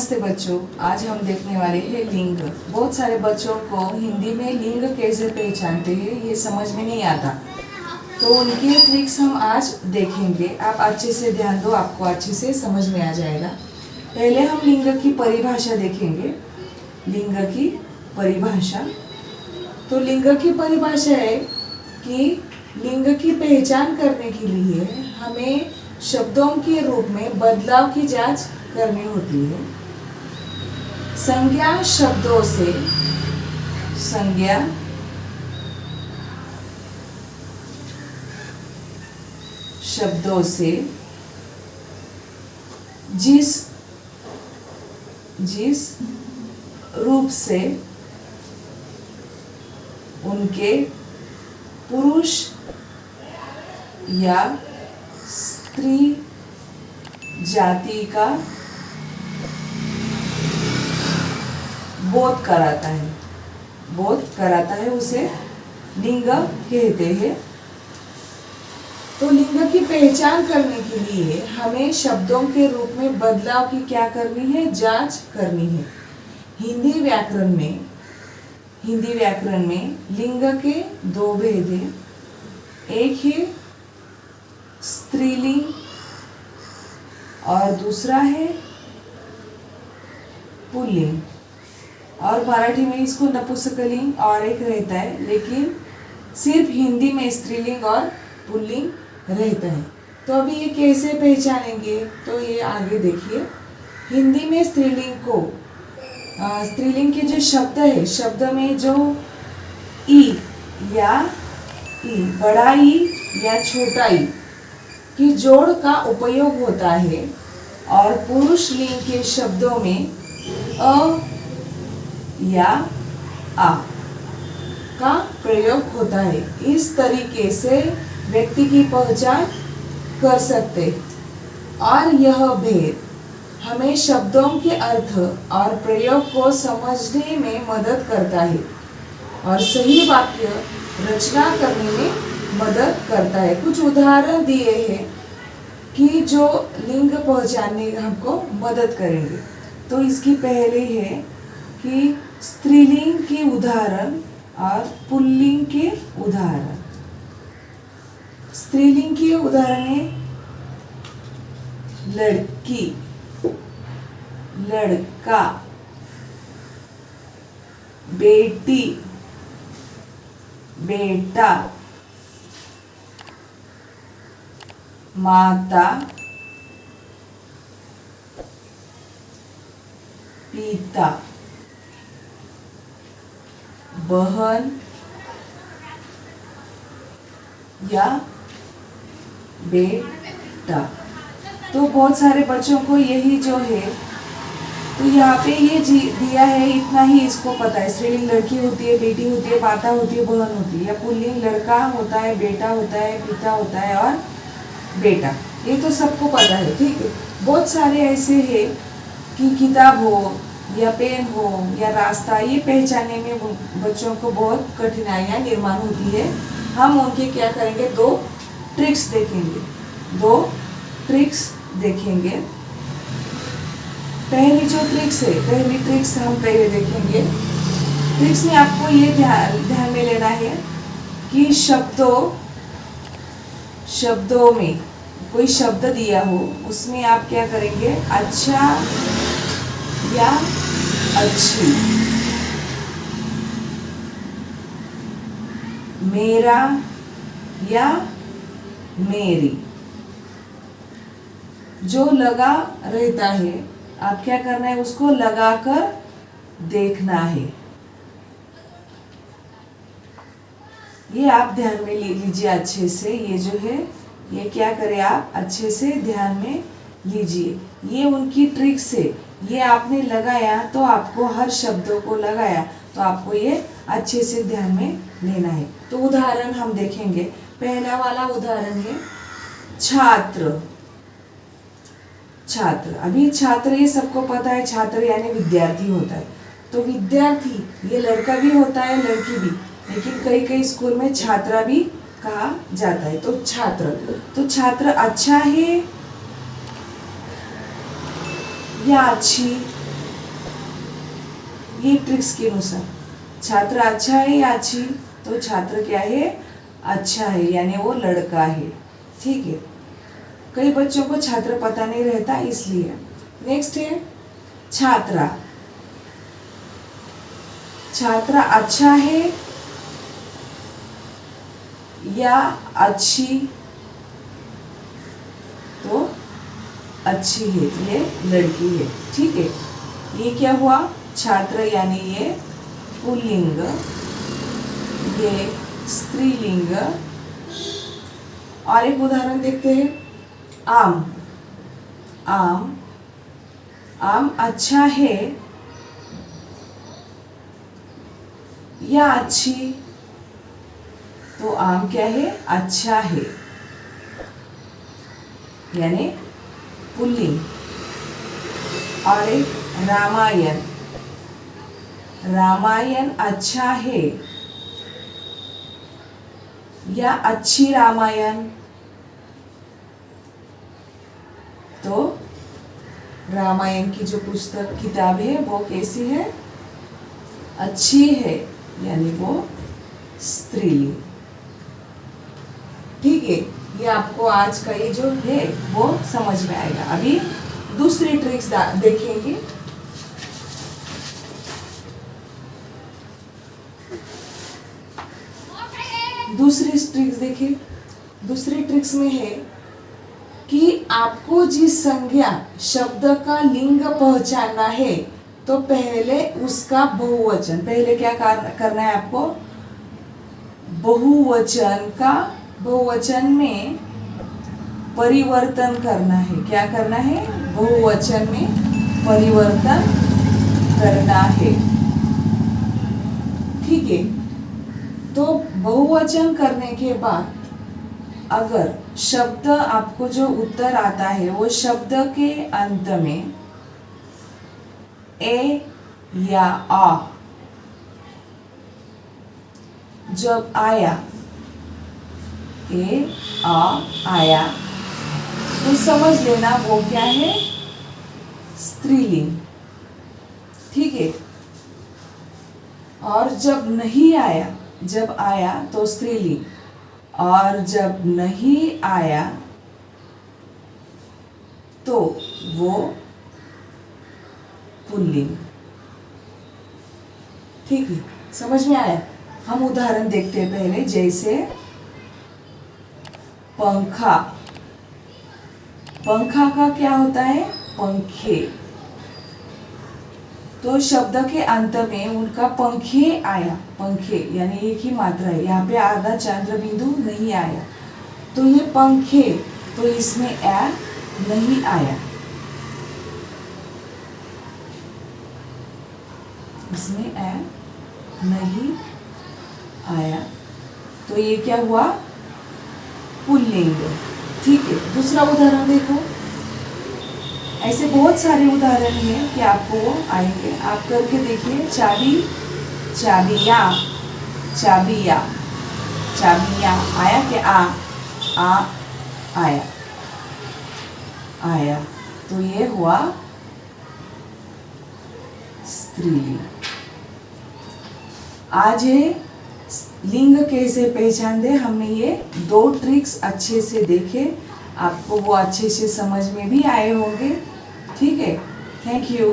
नमस्ते बच्चों, आज हम देखने वाले हैं लिंग। बहुत सारे बच्चों को हिंदी में लिंग कैसे पहचानते हैं ये समझ में नहीं आता, तो उनके ट्रिक्स हम आज देखेंगे। आप अच्छे से ध्यान दो, आपको अच्छे से समझ में आ जाएगा। पहले हम लिंग की परिभाषा देखेंगे। लिंग की परिभाषा, तो लिंग की परिभाषा है कि लिंग की पहचान करने के लिए हमें शब्दों के रूप में बदलाव की जांच करनी होती है। संज्ञा शब्दों से, संज्ञा शब्दों से जिस रूप से उनके पुरुष या स्त्री जाति का बोध कराता है उसे लिंग कहते हैं। तो लिंग की पहचान करने के लिए हमें शब्दों के रूप में बदलाव की क्या करनी है, जांच करनी है। हिंदी व्याकरण में लिंग के दो भेद हैं। एक है स्त्रीलिंग और दूसरा है पुल्लिंग, और मराठी में इसको नपुंसकलिंग और एक रहता है, लेकिन सिर्फ हिंदी में स्त्रीलिंग और पुल्लिंग रहता है। तो अभी ये कैसे पहचानेंगे, तो ये आगे देखिए। हिंदी में स्त्रीलिंग के जो शब्द है, शब्द में जो ई या बड़ा ई या छोटा ई की जोड़ का उपयोग होता है, और पुरुष लिंग के शब्दों में अ या आ का प्रयोग होता है। इस तरीके से व्यक्ति की पहचान कर सकते, और यह भेद हमें शब्दों के अर्थ और प्रयोग को समझने में मदद करता है और सही वाक्य रचना करने में मदद करता है। कुछ उदाहरण दिए हैं कि जो लिंग पहचानने हमको मदद करेंगे। तो इसकी पहले है कि स्त्रीलिंग के उदाहरण और पुल्लिंग के उदाहरण। स्त्रीलिंग के उदाहरण है लड़की, लड़का, बेटी, बेटा, माता, पिता, बहन या बेटा। तो बहुत सारे बच्चों को यही जो है, तो यहाँ पे ये दिया है, इतना ही इसको पता है। स्त्रीलिंग लड़की होती है, बेटी होती है, माता होती है, बहन होती है। या पुल्लिंग लड़का होता है, बेटा होता है, पिता होता है और बेटा। ये तो सबको पता है, ठीक है। बहुत सारे ऐसे हैं कि किताब हो या पेन हो या रास्ता, ये पहचानने में बच्चों को बहुत कठिनाइयाँ निर्माण होती है। हम उनके क्या करेंगे, दो ट्रिक्स देखेंगे। पहली जो ट्रिक्स है, पहली ट्रिक्स हम पहले देखेंगे। ट्रिक्स में आपको ये ध्यान में लेना है कि शब्दों में कोई शब्द दिया हो, उसमें आप क्या करेंगे, अच्छा या अच्छी, मेरा या मेरी, जो लगा रहता है आप क्या करना है, उसको लगाकर देखना है। ये आप ध्यान में लीजिए अच्छे से। ये जो है, ये क्या करें, आप अच्छे से ध्यान में लीजिए। ये उनकी ट्रिक्स है। ये आपने लगाया तो आपको हर शब्दों को लगाया तो आपको ये अच्छे से ध्यान में लेना है। तो उदाहरण हम देखेंगे। पहला वाला उदाहरण है छात्र। अभी छात्र ये सबको पता है, छात्र यानी विद्यार्थी होता है। तो विद्यार्थी ये लड़का भी होता है, लड़की भी, लेकिन कई स्कूल में छात्रा भी कहा जाता है। तो छात्र अच्छा है या अच्छी ये ट्रिक्स के अनुसार छात्र अच्छा है या अच्छी, तो छात्र क्या है, अच्छा है, यानी वो लड़का है। ठीक है, कई बच्चों को छात्र पता नहीं रहता इसलिए। नेक्स्ट है छात्रा। छात्रा अच्छा है या अच्छी, तो अच्छी है, ये लड़की है। ठीक है, ये क्या हुआ, छात्र यानी ये पुल्लिंग, ये स्त्रीलिंग। और एक उदाहरण देखते हैं, आम। आम, आम अच्छा है या अच्छी, तो आम क्या है, अच्छा है, यानी पुल्लिंग। और एक रामायण। रामायण अच्छा है या अच्छी रामायण, तो रामायण की जो पुस्तक किताब है वो कैसी है, अच्छी है, यानी वो स्त्रीलिंग। ठीक है, ये आपको आज का ये जो है वो समझ में आएगा। अभी दूसरी ट्रिक्स देखेंगे। दूसरी ट्रिक्स देखिए। दूसरी ट्रिक्स में है कि आपको जिस संज्ञा शब्द का लिंग पहचानना है, तो पहले उसका बहुवचन, पहले क्या करना है आपको, बहुवचन का बहुवचन में परिवर्तन करना है। क्या करना है, बहुवचन में परिवर्तन करना है। ठीक है, तो बहुवचन करने के बाद अगर शब्द आपको जो उत्तर आता है वो शब्द के अंत में ए या आ जब आया, ए आ आया, तो समझ लेना वो क्या है, स्त्रीलिंग। ठीक है, और जब नहीं आया, जब आया तो स्त्रीलिंग, और जब नहीं आया तो वो पुल्लिंग। ठीक है, समझ में आया। हम उदाहरण देखते हैं पहले, जैसे पंखा। पंखा का क्या होता है, पंखे, तो शब्द के अंत में उनका पंखे आया, पंखे यानी एक ही मात्रा है, यहाँ पे आधा चंद्र बिंदु नहीं आया, तो ये पंखे, तो इसमें ए नहीं आया, इसमें ए नहीं आया, तो ये क्या हुआ, पुल्लिंग। ठीक है, दूसरा उदाहरण देखो। ऐसे बहुत सारे उदाहरण हैं कि आपको आएंगे, आप करके देखिए। चाबी, चाबिया, चाबिया, चाबिया, आया कि आ आया, आया, तो ये हुआ स्त्रीलिंग। आज है लिंग कैसे पहचान दे, हमने ये 2 ट्रिक्स अच्छे से देखे, आपको वो अच्छे से समझ में भी आए होंगे। ठीक है, थैंक यू।